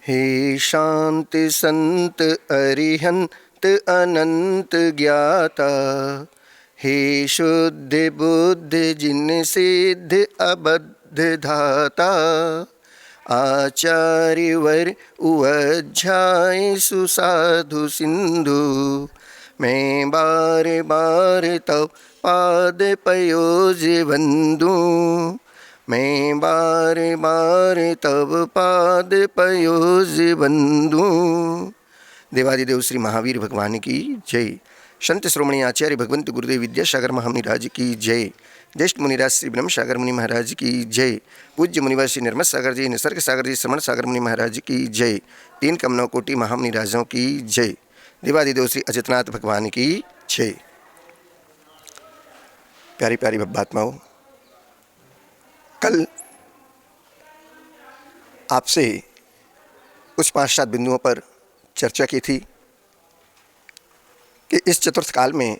हे शांति संत अरिहंत अनंत ज्ञाता, हे शुद्ध बुद्ध जिन सिद्ध अबद्ध धाता, आचार्य वर उअध्याय सुसाधु सिंधु, मैं बार बार तव पाद पयोज वंदू, मैं बार बार तब पाद पयोज वंदू। देवादिदेव श्री महावीर भगवान की जय। संत श्रोमणी आचार्य भगवंत गुरुदेव विद्यासागर महामुनिराज की जय। ज्येष्ठ मुनिराज श्री ब्रह्म सागर मुनि महाराज की जय। पूज्य मुनिवर श्री निर्मल सागर जी, निसर्ग सागर जी, श्रमण सागर मुनि महाराज की जय। तीन कमनों कोटि महामुनिराजों की जय। देवादिदेव श्री अजितनाथ भगवान की जय। प्यारी प्यारी भब्बात्माओं, कल आपसे कुछ 5-7 बिंदुओं पर चर्चा की थी कि इस चतुर्थ काल में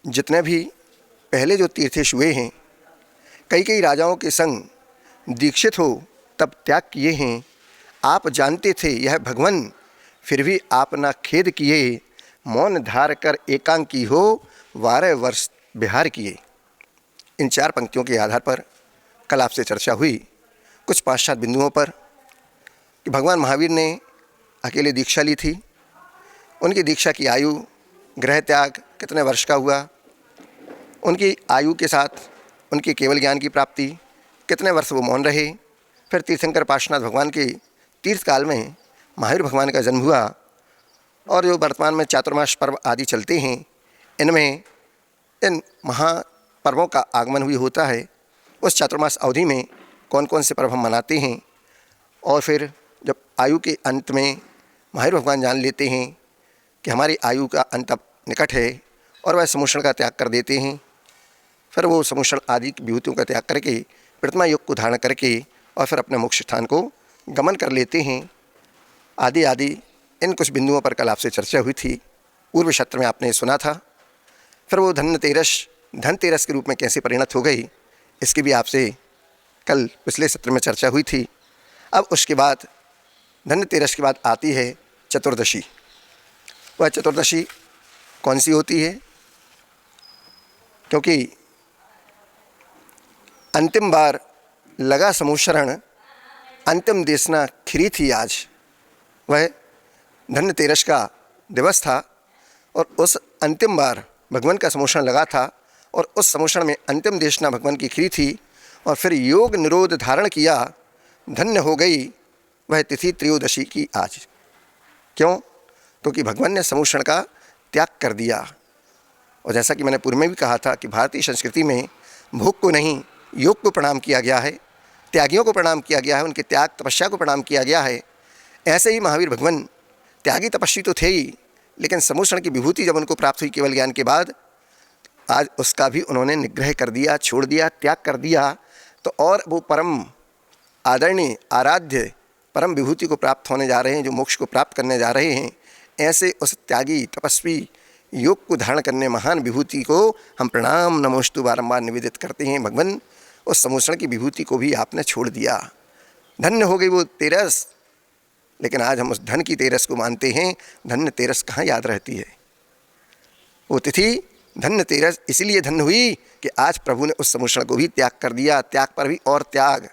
जितने भी पहले जो तीर्थेश हुए हैं, कई राजाओं के संग दीक्षित हो तब त्याग किए हैं। आप जानते थे यह भगवान, फिर भी आप ना खेद किए, मौन धार कर एकांकी हो 12 वर्ष बिहार किए। इन 4 पंक्तियों के आधार पर कल आपसे चर्चा हुई कुछ 5-7 बिंदुओं पर कि भगवान महावीर ने अकेले दीक्षा ली थी, उनकी दीक्षा की आयु, गृह त्याग कितने वर्ष का हुआ, उनकी आयु के साथ उनके केवल ज्ञान की प्राप्ति, कितने वर्ष वो मौन रहे। फिर तीर्थंकर पार्श्वनाथ भगवान के तीर्थ काल में महावीर भगवान का जन्म हुआ और जो वर्तमान में चातुर्मास पर्व आदि चलते हैं, इनमें इन महापर्वों का आगमन हुई होता है। उस चातुर्मास अवधि में कौन कौन से पर्व हम मनाते हैं, और फिर जब आयु के अंत में महावीर भगवान जान लेते हैं कि हमारी आयु का अंत अब निकट है और वह समूषण का त्याग कर देते हैं, फिर वो समूषण आदि की विभूतियों का त्याग करके प्रतिमा योग को धारण करके और फिर अपने मोक्ष स्थान को गमन कर लेते हैं। आदि आदि इन कुछ बिंदुओं पर कल आपसे चर्चा हुई थी। पूर्व सत्र में आपने सुना था। फिर वो धनतेरस के रूप में कैसे परिणत हो गई, इसकी भी आपसे कल पिछले सत्र में चर्चा हुई थी। अब उसके बाद धनतेरस के बाद आती है चतुर्दशी। वह चतुर्दशी कौन सी होती है? क्योंकि अंतिम बार लगा समूषण, अंतिम देशना खिरी थी आज। वह धनतेरस का दिवस था और उस अंतिम बार भगवान का समूषण लगा था और उस समूषण में अंतिम देशना भगवान की खिरी थी और फिर योग निरोध धारण किया, धन्य हो गई वह तिथि त्रयोदशी की आज। क्यों? क्योंकि भगवान ने समूषण का त्याग कर दिया। और जैसा कि मैंने पूर्व में भी कहा था कि भारतीय संस्कृति में भोग को नहीं, योग को प्रणाम किया गया है, त्यागियों को प्रणाम किया गया है, उनके त्याग तपस्या को प्रणाम किया गया है। ऐसे ही महावीर भगवान त्यागी तपस्वी तो थे ही, लेकिन समूषण की विभूति जब उनको प्राप्त हुई केवल ज्ञान के बाद, आज उसका भी उन्होंने निग्रह कर दिया, छोड़ दिया, त्याग कर दिया। तो और वो परम आदरणीय आराध्य परम विभूति को प्राप्त होने जा रहे हैं, जो मोक्ष को प्राप्त करने जा रहे हैं। ऐसे उस त्यागी तपस्वी योग को धारण करने महान विभूति को हम प्रणाम नमोस्तु बारंबार निवेदित करते हैं। भगवान, उस समूषण की विभूति को भी आपने छोड़ दिया, धन्य हो गई वो तेरस। लेकिन आज हम उस धन की तेरस को मानते हैं। धन्य तेरस कहाँ याद रहती है? वो तिथि धन्य तेरस इसीलिए धन्य हुई कि आज प्रभु ने उस समूषण को भी त्याग कर दिया। त्याग पर भी और त्याग,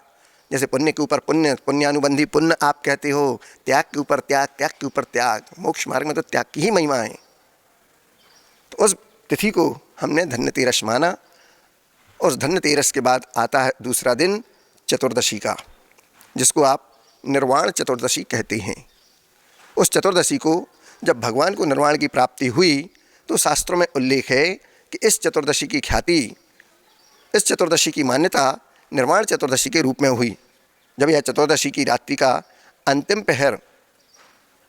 जैसे पुण्य के ऊपर पुण्य, पुण्यानुबंधी पुण्य आप कहते हो, त्याग के ऊपर त्याग, त्याग के ऊपर त्याग। मोक्ष मार्ग में तो त्याग की ही महिमा है। तो उस तिथि को हमने धन्य तेरस माना। उस धन्य तेरस के बाद आता है दूसरा दिन चतुर्दशी का, जिसको आप निर्वाण चतुर्दशी कहते हैं। उस चतुर्दशी को जब भगवान को निर्वाण की प्राप्ति हुई तो शास्त्रों में उल्लेख है कि इस चतुर्दशी की ख्याति, इस चतुर्दशी की मान्यता निर्वाण चतुर्दशी के रूप में हुई। जब यह चतुर्दशी की रात्रि का अंतिम पहर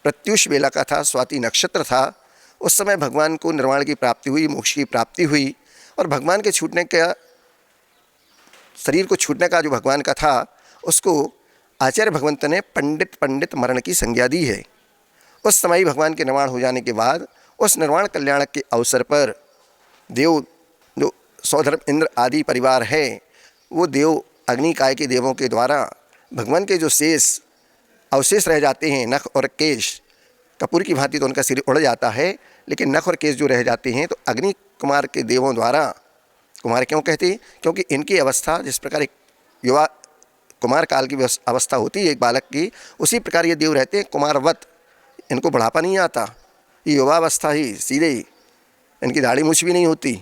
प्रत्युष बेला का था, स्वाति नक्षत्र था, उस समय भगवान को निर्वाण की प्राप्ति हुई, मोक्ष की प्राप्ति हुई। और भगवान के छूटने का, शरीर को छूटने का जो भगवान का था, उसको आचार्य भगवंत ने पंडित मरण की संज्ञा दी है। उस समय भगवान के निर्वाण हो जाने के बाद उस निर्वाण कल्याण के अवसर पर देव, जो सौधर्म इंद्र आदि परिवार है, वो देव अग्निकाय के देवों के द्वारा भगवान के जो शेष अवशेष रह जाते हैं, नख और केश। कपूर की भांति तो उनका सिर उड़ जाता है, लेकिन नख और केश जो रह जाते हैं तो अग्नि कुमार के देवों द्वारा, कुमार क्यों कहते हैं, क्योंकि इनकी अवस्था जिस प्रकार एक युवा कुमार काल की अवस्था होती है एक बालक की, उसी प्रकार ये देव रहते हैं कुमारवत। इनको बुढ़ापा नहीं आता, ये युवावस्था ही सीधे, इनकी दाढ़ी मूछ भी नहीं होती,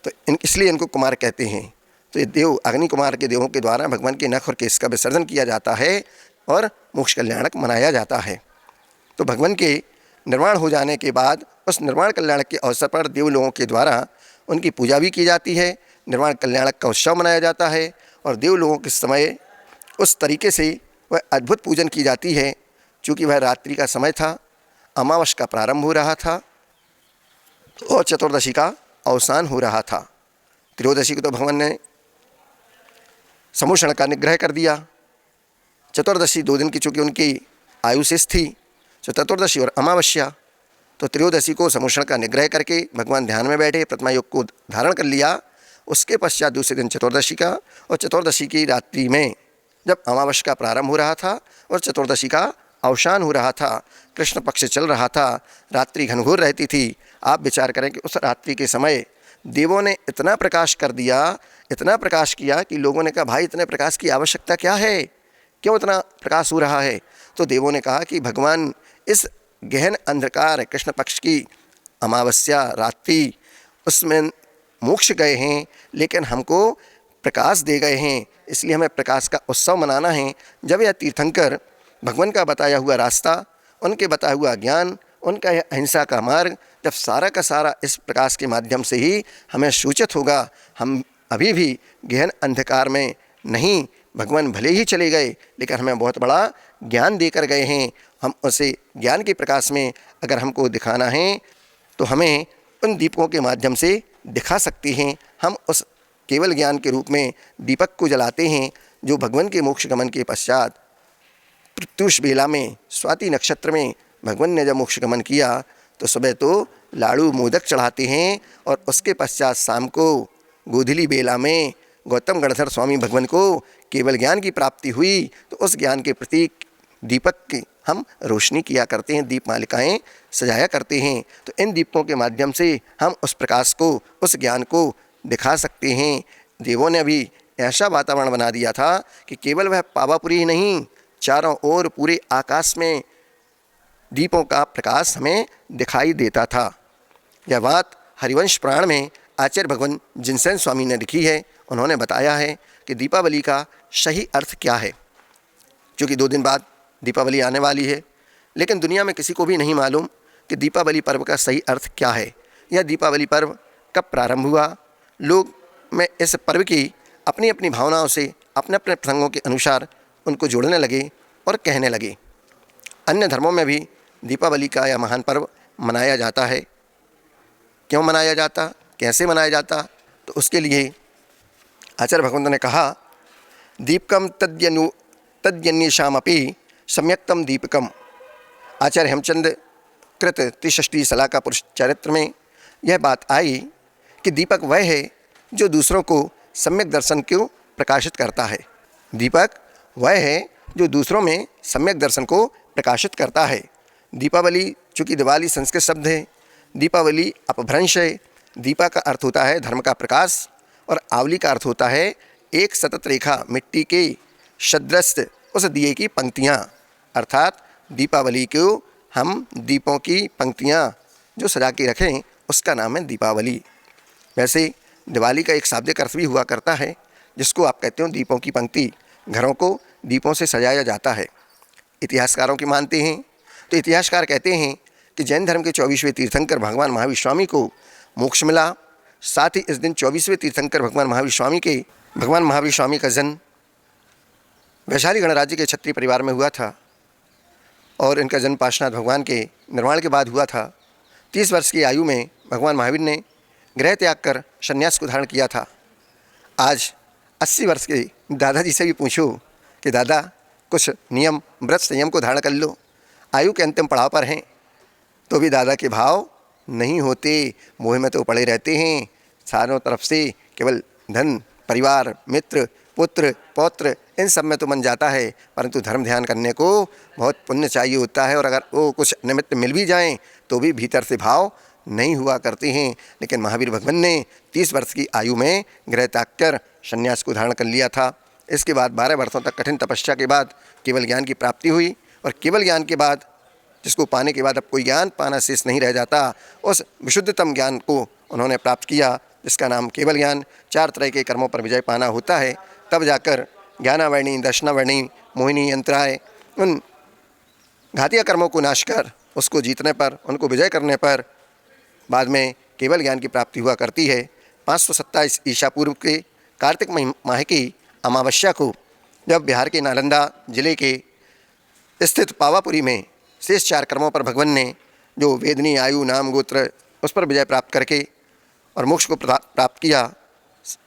तो इसलिए इनको कुमार कहते हैं। तो ये देव अग्नि कुमार के देवों के द्वारा भगवान के नख और केश का विसर्जन किया जाता है और मोक्ष कल्याणक मनाया जाता है। तो भगवान के निर्वाण हो जाने के बाद उस निर्वाण कल्याणक के अवसर पर देव लोगों के द्वारा उनकी पूजा भी की जाती है, निर्वाण कल्याणक का उत्सव मनाया जाता है। और देव लोगों के समय उस तरीके से वह अद्भुत पूजन की जाती है, चूँकि वह रात्रि का समय था, अमावस का प्रारंभ हो रहा था और चतुर्दशी का अवसान हो रहा था। त्रयोदशी को तो भगवान ने समूषण का निग्रह कर दिया, चतुर्दशी 2 दिन की चूँकि उनकी आयु शेष थी, तो चतुर्दशी और अमावस्या, तो त्रयोदशी को समूषण का निग्रह करके भगवान ध्यान में बैठे, प्रतिमा योग को धारण कर लिया। उसके पश्चात दूसरे दिन चतुर्दशी का, और चतुर्दशी की रात्रि में जब अमावस्या का प्रारंभ हो रहा था और चतुर्दशी का अवसान हो रहा था, कृष्ण पक्ष चल रहा था, रात्रि घनघोर रहती थी। आप विचार करें कि उस रात्रि के समय देवों ने इतना प्रकाश कर दिया, इतना प्रकाश किया कि लोगों ने कहा भाई इतने प्रकाश की आवश्यकता क्या है, क्यों इतना प्रकाश हो रहा है। तो देवों ने कहा कि भगवान इस गहन अंधकार कृष्ण पक्ष की अमावस्या रात्रि उसमें मोक्ष गए हैं, लेकिन हमको प्रकाश दे गए हैं, इसलिए हमें प्रकाश का उत्सव मनाना है। जब यह तीर्थंकर भगवान का बताया हुआ रास्ता, उनके बताया हुआ ज्ञान, उनका यह अहिंसा का मार्ग जब सारा का सारा इस प्रकाश के माध्यम से ही हमें सूचित होगा, हम अभी भी गहन अंधकार में नहीं, भगवान भले ही चले गए लेकिन हमें बहुत बड़ा ज्ञान देकर गए हैं। हम उसे ज्ञान के प्रकाश में अगर हमको दिखाना है तो हमें उन दीपकों के माध्यम से दिखा सकते हैं। हम उस केवल ज्ञान के रूप में दीपक को जलाते हैं जो भगवान के मोक्ष गमन के पश्चात प्रत्युष बेला में स्वाति नक्षत्र में भगवान ने जब मोक्ष गमन किया तो सुबह तो लाड़ू मोदक चढ़ाते हैं और उसके पश्चात शाम को गोधूली बेला में गौतम गणधर स्वामी भगवान को केवल ज्ञान की प्राप्ति हुई, तो उस ज्ञान के प्रतीक दीपक की हम रोशनी किया करते हैं, दीप मालिकाएँ सजाया करते हैं। तो इन दीपकों के माध्यम से हम उस प्रकाश को, उस ज्ञान को दिखा सकते हैं। देवों ने अभी ऐसा वातावरण बना दिया था कि केवल वह पावापुरी ही नहीं, चारों ओर पूरे आकाश में दीपों का प्रकाश हमें दिखाई देता था। यह बात हरिवंश पुराण में आचार्य भगवान जिनसेन स्वामी ने लिखी है। उन्होंने बताया है कि दीपावली का सही अर्थ क्या है, क्योंकि 2 दिन बाद दीपावली आने वाली है, लेकिन दुनिया में किसी को भी नहीं मालूम कि दीपावली पर्व का सही अर्थ क्या है। यह दीपावली पर्व कब प्रारंभ हुआ, लोग में इस पर्व की अपनी अपनी भावनाओं से अपने अपने प्रसंगों के अनुसार उनको जोड़ने लगे और कहने लगे। अन्य धर्मों में भी दीपावली का यह महान पर्व मनाया जाता है। क्यों मनाया जाता, कैसे मनाया जाता, तो उसके लिए आचार्य भगवंत ने कहा दीपकम तद्यन्येषामपि सम्यक्तम दीपकम। आचार्य हेमचंद कृत त्रिषष्टि सलाह का पुरुष चरित्र में यह बात आई कि दीपक वह है जो दूसरों को सम्यक दर्शन को प्रकाशित करता है। दीपक वह है जो दूसरों में सम्यक दर्शन को प्रकाशित करता है। दीपावली चूँकि दिवाली संस्कृत शब्द है, दीपावली अपभ्रंश है। दीपा का अर्थ होता है धर्म का प्रकाश और आवली का अर्थ होता है एक सतत रेखा मिट्टी के सदृश उस दिए की पंक्तियाँ, अर्थात दीपावली को हम दीपों की पंक्तियाँ जो सजा के रखें उसका नाम है दीपावली। वैसे दिवाली का एक शाब्दिक अर्थ भी हुआ करता है जिसको आप कहते हो दीपों की पंक्ति। घरों को दीपों से सजाया जाता है। इतिहासकारों की मानते हैं तो इतिहासकार कहते हैं कि जैन धर्म के 24वें तीर्थंकर भगवान महावीर स्वामी को मोक्ष मिला। साथ ही इस दिन 24वें तीर्थंकर भगवान महावीर स्वामी का जन्म वैशाली गणराज्य के क्षत्रिय परिवार में हुआ था और इनका जन्म पार्श्वनाथ भगवान के निर्वाण के बाद हुआ था। 30 वर्ष की आयु में भगवान महावीर ने गृह त्याग कर संन्यास को धारण किया था। आज 80 वर्ष के दादाजी से भी पूछो कि दादा कुछ नियम व्रत संयम को धारण कर लो, आयु के अंतिम पड़ाव पर हैं, तो भी दादा के भाव नहीं होते, मोह में तो पड़े रहते हैं। चारों तरफ से केवल धन, परिवार, मित्र, पुत्र, पौत्र इन सब में तो मन जाता है, परंतु धर्म ध्यान करने को बहुत पुण्य चाहिए होता है, और अगर वो कुछ निमित्त मिल भी जाएं तो भी भीतर से भाव नहीं हुआ करते हैं। लेकिन महावीर भगवान ने 30 वर्ष की आयु में गृह त्याग कर संन्यास को धारण कर लिया था। इसके बाद 12 वर्षों तक कठिन तपस्या के बाद केवल ज्ञान की प्राप्ति हुई, और केवल ज्ञान के बाद, जिसको पाने के बाद अब कोई ज्ञान पाना शेष नहीं रह जाता, उस विशुद्धतम ज्ञान को उन्होंने प्राप्त किया, जिसका नाम केवल ज्ञान। 4 तरह के कर्मों पर विजय पाना होता है, तब जाकर ज्ञानावर्णी, दर्शनावर्णी, मोहिनी, यंत्राय, उन घातिया कर्मों को नाश कर उसको जीतने पर, उनको विजय करने पर बाद में केवल ज्ञान की प्राप्ति हुआ करती है। 527 ईसा पूर्व के कार्तिक माह की अमावस्या को जब बिहार के नालंदा जिले के स्थित पावापुरी में शेष 4 कर्मों पर भगवान ने जो वेदनी, आयु, नाम, गोत्र, उस पर विजय प्राप्त करके और मोक्ष को प्राप्त किया,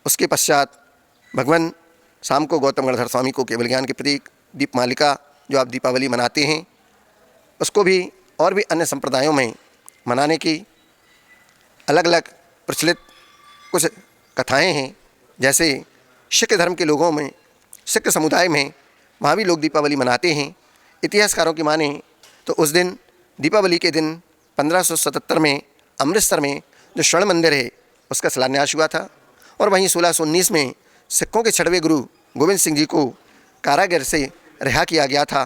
उसके पश्चात भगवान शाम को गौतम गणधर स्वामी को केवल ज्ञान के प्रतीक दीपमालिका, जो आप दीपावली मनाते हैं, उसको भी और भी अन्य संप्रदायों में मनाने की अलग अलग प्रचलित कुछ कथाएं हैं। जैसे सिख धर्म के लोगों में, सिख समुदाय में, वहाँ भी लोग दीपावली मनाते हैं। इतिहासकारों की माने तो उस दिन, दीपावली के दिन 1577 में अमृतसर में जो स्वर्ण मंदिर है उसका शिलान्यास हुआ था, और वहीं 1619 में सिखों के 6वें गुरु गोविंद सिंह जी को कारागार से रिहा किया गया था,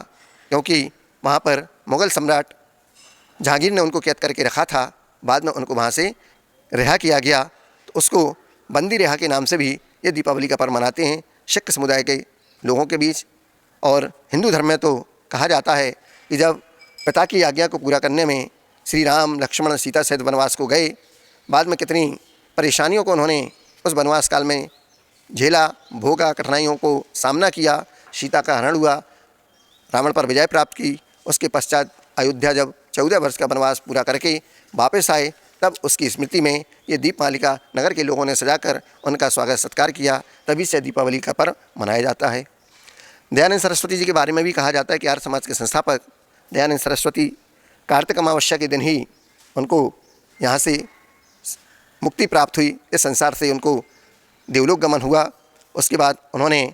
क्योंकि वहाँ पर मुग़ल सम्राट जहांगीर ने उनको कैद करके रखा था। बाद में उनको वहाँ से रिहा किया गया, तो उसको बंदी रिहा के नाम से भी ये दीपावली का पर्व मनाते हैं सिख समुदाय के लोगों के बीच। और हिंदू धर्म में तो कहा जाता है कि जब पिता की आज्ञा को पूरा करने में श्री राम, लक्ष्मण, सीता सहित वनवास को गए, बाद में कितनी परेशानियों को उन्होंने उस वनवास काल में झेला, भोगा, कठिनाइयों को सामना किया, सीता का हरण हुआ, रावण पर विजय प्राप्त की। उसके पश्चात अयोध्या जब 14 वर्ष का वनवास पूरा करके वापस आए, तब उसकी स्मृति में ये दीपमालिका नगर के लोगों ने सजाकर उनका स्वागत सत्कार किया। तभी से दीपावली का पर्व मनाया जाता है। दयानंद सरस्वती जी के बारे में भी कहा जाता है कि आर्य समाज के संस्थापक दयानंद सरस्वती कार्तिक अमावस्या के दिन ही उनको यहाँ से मुक्ति प्राप्त हुई, इस संसार से उनको देवलोक गमन हुआ। उसके बाद उन्होंने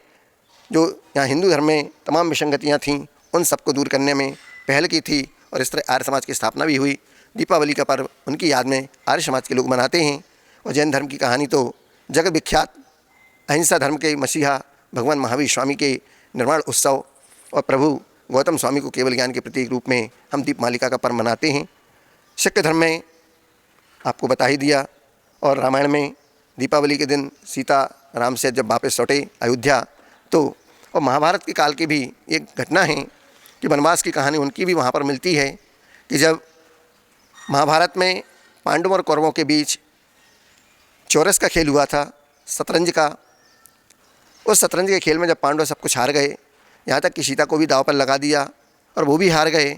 जो यहाँ हिंदू धर्म में तमाम विसंगतियाँ थीं, उन सबको दूर करने में पहल की थी, और इस तरह आर्य समाज की स्थापना भी हुई। दीपावली का पर्व उनकी याद में आर्य समाज के लोग मनाते हैं। और जैन धर्म की कहानी तो जगत विख्यात अहिंसा धर्म के मसीहा भगवान महावीर स्वामी के निर्वाण उत्सव और प्रभु गौतम स्वामी को केवल ज्ञान के प्रतीक रूप में हम दीपमालिका का पर्व मनाते हैं। सिख धर्म में आपको बता ही दिया, और रामायण में दीपावली के दिन सीता राम से जब वापस लौटे अयोध्या, तो और महाभारत के काल की भी एक घटना है कि वनवास की कहानी उनकी भी वहाँ पर मिलती है कि जब महाभारत में पांडवों और कौरवों के बीच चौरस का खेल हुआ था, शतरंज का। उस शतरंज के खेल में जब पांडव सब कुछ हार गए, यहाँ तक कि सीता को भी दांव पर लगा दिया और वो भी हार गए,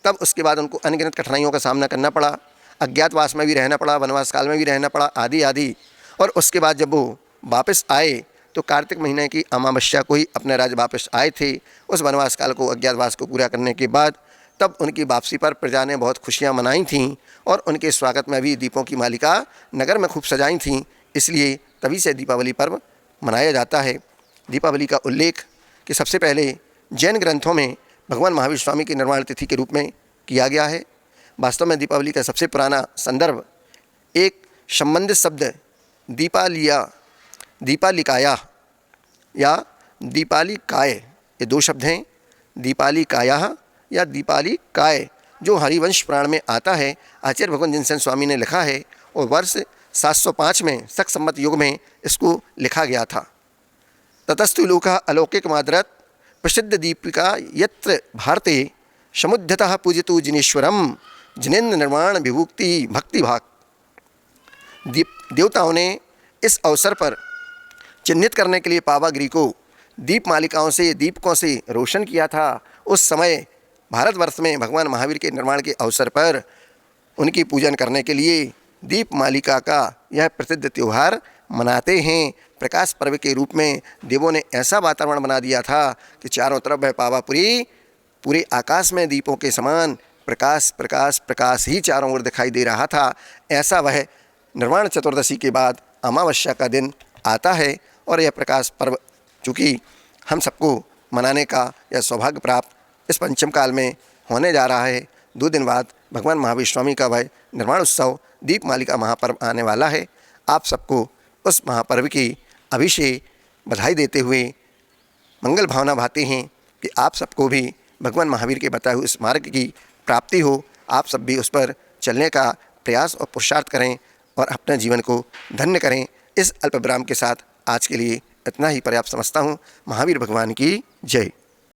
तब उसके बाद उनको अनगिनत कठिनाइयों का सामना करना पड़ा, अज्ञातवास में भी रहना पड़ा, वनवास काल में भी रहना पड़ा, आदि आदि। और उसके बाद जब वो वापस आए तो कार्तिक महीने की अमावस्या को ही अपने राज्य वापस आए थे। उस वनवास काल को, अज्ञातवास को पूरा करने के बाद तब उनकी वापसी पर प्रजा ने बहुत खुशियां मनाई थीं, और उनके स्वागत में भी दीपों की मालिका नगर में खूब सजाई थीं। इसलिए तभी से दीपावली पर्व मनाया जाता है। दीपावली का उल्लेख कि सबसे पहले जैन ग्रंथों में भगवान महावीर स्वामी की निर्वाण तिथि के रूप में किया गया है। वास्तव में दीपावली का सबसे पुराना संदर्भ एक संबंधित शब्द दीपालिकाया या दीपालिकाय, ये 2 शब्द हैं, दीपालिकाया या दीपालिकाय, जो हरिवंश पुराण में आता है। आचार्य भगवान जिनसेन स्वामी ने लिखा है, और वर्ष 705 में शक संवत युग में इसको लिखा गया था। ततस्तु लोका अलौकिक मादरत प्रसिद्ध दीपिका यत्र भारते समुद्यतः पूजितो जिनेश्वरम जिनेन्द्र निर्वाण विभुक्ति भक्ति भाग। देवताओं ने इस अवसर पर चिन्हित करने के लिए पावागिरी को दीप मालिकाओं से, दीपकों से रोशन किया था। उस समय भारतवर्ष में भगवान महावीर के निर्माण के अवसर पर उनकी पूजन करने के लिए दीप मालिका का यह प्रसिद्ध त्यौहार मनाते हैं। प्रकाश पर्व के रूप में देवों ने ऐसा वातावरण बना दिया था कि चारों तरफ वह पावापुरी पूरे आकाश में दीपों के समान प्रकाश प्रकाश प्रकाश ही चारों ओर दिखाई दे रहा था। ऐसा वह निर्वाण चतुर्दशी के बाद अमावस्या का दिन आता है, और यह प्रकाश पर्व चूँकि हम सबको मनाने का यह सौभाग्य प्राप्त इस पंचम काल में होने जा रहा है। 2 दिन बाद भगवान महावीर स्वामी का वह निर्वाण उत्सव दीपमालिका महापर्व आने वाला है। आप सबको उस महापर्व की अभिषेक बधाई देते हुए मंगल भावना भाते हैं कि आप सबको भी भगवान महावीर के बताए हुए इस मार्ग की प्राप्ति हो। आप सब भी उस पर चलने का प्रयास और पुरुषार्थ करें और अपने जीवन को धन्य करें। इस अल्प विराम के साथ आज के लिए इतना ही पर्याप्त समझता हूँ। महावीर भगवान की जय।